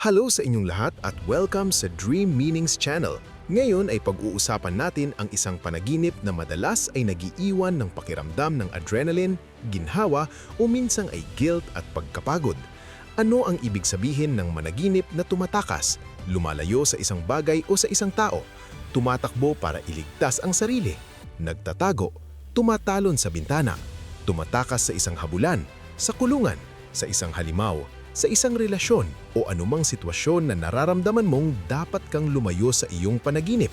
Hello sa inyong lahat at welcome sa Dream Meanings Channel. Ngayon ay pag-uusapan natin ang isang panaginip na madalas ay nagiiwan ng pakiramdam ng adrenaline, ginhawa o minsang ay guilt at pagkapagod. Ano ang ibig sabihin ng managinip na tumatakas, lumalayo sa isang bagay o sa isang tao, tumatakbo para iligtas ang sarili, nagtatago, tumatalon sa bintana, tumatakas sa isang habulan, sa kulungan, sa isang halimaw, sa isang relasyon o anumang sitwasyon na nararamdaman mong dapat kang lumayo sa iyong panaginip.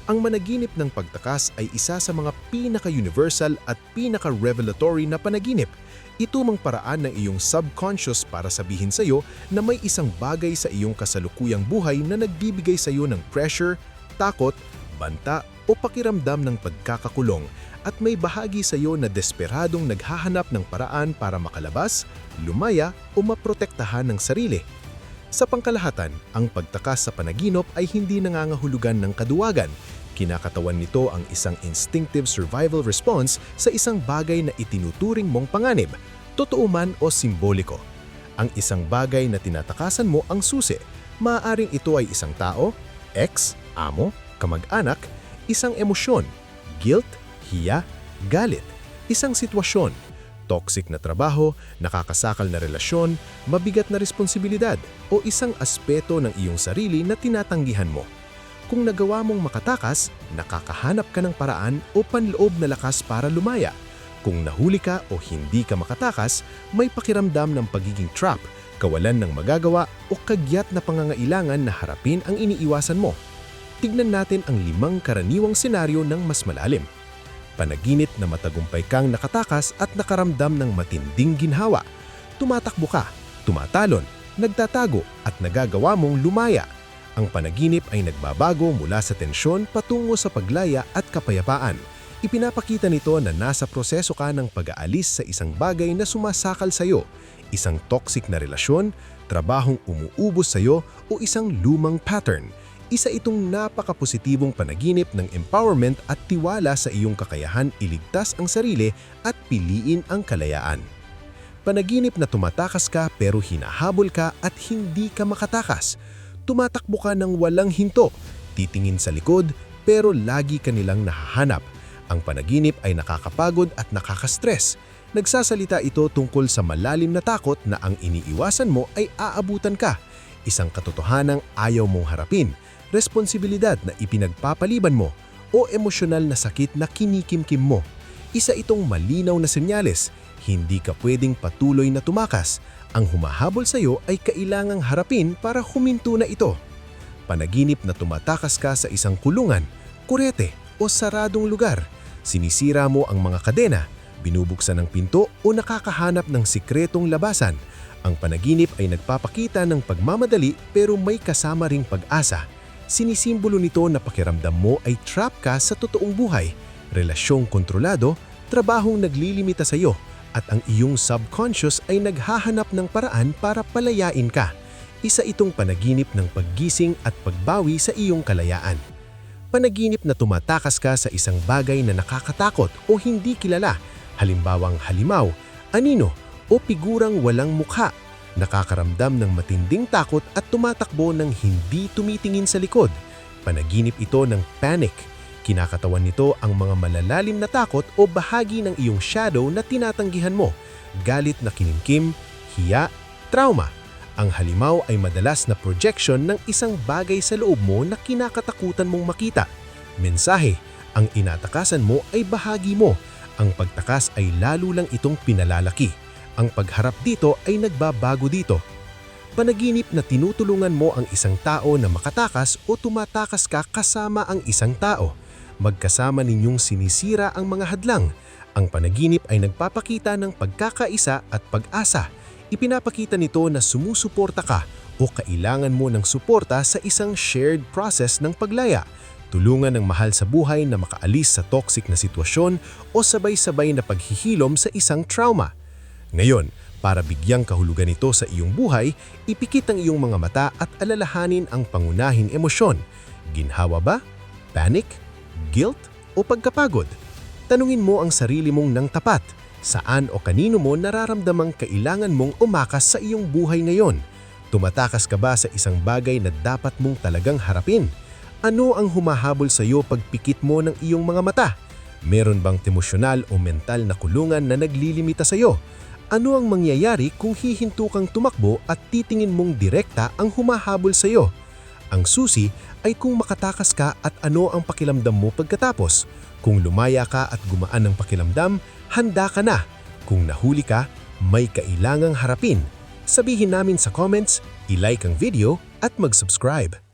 Ang managinip ng pagtakas ay isa sa mga pinaka-universal at pinaka-revelatory na panaginip. Ito mang paraan ng iyong subconscious para sabihin sa iyo na may isang bagay sa iyong kasalukuyang buhay na nagbibigay sa iyo ng pressure, takot, banta o pakiramdam ng pagkakakulong at may bahagi sa iyo na desperadong naghahanap ng paraan para makalabas, lumaya o maprotektahan ng sarili. Sa pangkalahatan, ang pagtakas sa panaginip ay hindi nangangahulugan ng kaduwagan. Kinakatawan nito ang isang instinctive survival response sa isang bagay na itinuturing mong panganib, totoo man o simboliko. Ang isang bagay na tinatakasan mo ang susi. Maaaring ito ay isang tao, ex, amo, kamag-anak, isang emosyon, guilt, hiya, galit, isang sitwasyon, toxic na trabaho, nakakasakal na relasyon, mabigat na responsibilidad o isang aspeto ng iyong sarili na tinatanggihan mo. Kung nagawa mong makatakas, nakakahanap ka ng paraan o panloob na lakas para lumaya. Kung nahuli ka o hindi ka makatakas, may pakiramdam ng pagiging trap, kawalan ng magagawa o kagyat na pangangailangan na harapin ang iniiwasan mo. Tignan natin ang 5 karaniwang senaryo ng mas malalim. Panaginip na matagumpay kang nakatakas at nakaramdam ng matinding ginhawa. Tumatakbo ka, tumatalon, nagtatago at nagagawa mong lumaya. Ang panaginip ay nagbabago mula sa tensyon patungo sa paglaya at kapayapaan. Ipinapakita nito na nasa proseso ka ng pag-aalis sa isang bagay na sumasakal sa iyo, isang toxic na relasyon, trabahong umuubos sa iyo o isang lumang pattern. Isa itong napaka-positibong panaginip ng empowerment at tiwala sa iyong kakayahan iligtas ang sarili at piliin ang kalayaan. Panaginip na tumatakas ka pero hinahabol ka at hindi ka makatakas. Tumatakbo ka ng walang hinto, titingin sa likod pero lagi ka nilang nahahanap. Ang panaginip ay nakakapagod at nakakastress. Nagsasalita ito tungkol sa malalim na takot na ang iniiwasan mo ay aabutan ka. Isang katotohanang ayaw mong harapin, responsibilidad na ipinagpapaliban mo, o emosyonal na sakit na kinikimkim mo. Isa itong malinaw na senyales, hindi ka pwedeng patuloy na tumakas. Ang humahabol sa iyo ay kailangang harapin para huminto na ito. Panaginip na tumatakas ka sa isang kulungan, kurete o saradong lugar. Sinisira mo ang mga kadena, binubuksan ng pinto o nakakahanap ng sikretong labasan. Ang panaginip ay nagpapakita ng pagmamadali pero may kasama ring pag-asa. Sinisimbolo nito na pakiramdam mo ay trap ka sa totoong buhay, relasyong kontrolado, trabahong naglilimita sa iyo, at ang iyong subconscious ay naghahanap ng paraan para palayain ka. Isa itong panaginip ng paggising at pagbawi sa iyong kalayaan. Panaginip na tumatakas ka sa isang bagay na nakakatakot o hindi kilala, halimbawang halimaw, anino, o figurang walang mukha. Nakakaramdam ng matinding takot at tumatakbo ng hindi tumitingin sa likod. Panaginip ito ng panic. Kinakatawan nito ang mga malalalim na takot o bahagi ng iyong shadow na tinatanggihan mo. Galit na kinimkim, hiya, trauma. Ang halimaw ay madalas na projection ng isang bagay sa loob mo na kinakatakutan mong makita. Mensahe, ang inatakasan mo ay bahagi mo. Ang pagtakas ay lalo lang itong pinalalaki. Ang pagharap dito ay nagbabago dito. Panaginip na tinutulungan mo ang isang tao na makatakas o tumatakas ka kasama ang isang tao. Magkasama ninyong sinisira ang mga hadlang. Ang panaginip ay nagpapakita ng pagkakaisa at pag-asa. Ipinapakita nito na sumusuporta ka o kailangan mo ng suporta sa isang shared process ng paglaya. Tulungan ng mahal sa buhay na makaalis sa toxic na sitwasyon o sabay-sabay na paghihilom sa isang trauma. Ngayon, para bigyang kahulugan ito sa iyong buhay, ipikit ang iyong mga mata at alalahanin ang pangunahing emosyon. Ginhawa ba? Panic? Guilt? O pagkapagod? Tanungin mo ang sarili mong nang tapat. Saan o kanino mo nararamdamang kailangan mong umakas sa iyong buhay ngayon? Tumatakas ka ba sa isang bagay na dapat mong talagang harapin? Ano ang humahabol sa iyo pag pikit mo ng iyong mga mata? Meron bang emosyonal o mental na kulungan na naglilimita sa iyo? Ano ang mangyayari kung hihinto kang tumakbo at titingin mong direkta ang humahabol sa iyo? Ang susi ay kung makatakas ka at ano ang pakiramdam mo pagkatapos. Kung lumaya ka at gumaan ang pakiramdam, handa ka na. Kung nahuli ka, may kailangang harapin. Sabihin namin sa comments, i-like ang video at mag-subscribe.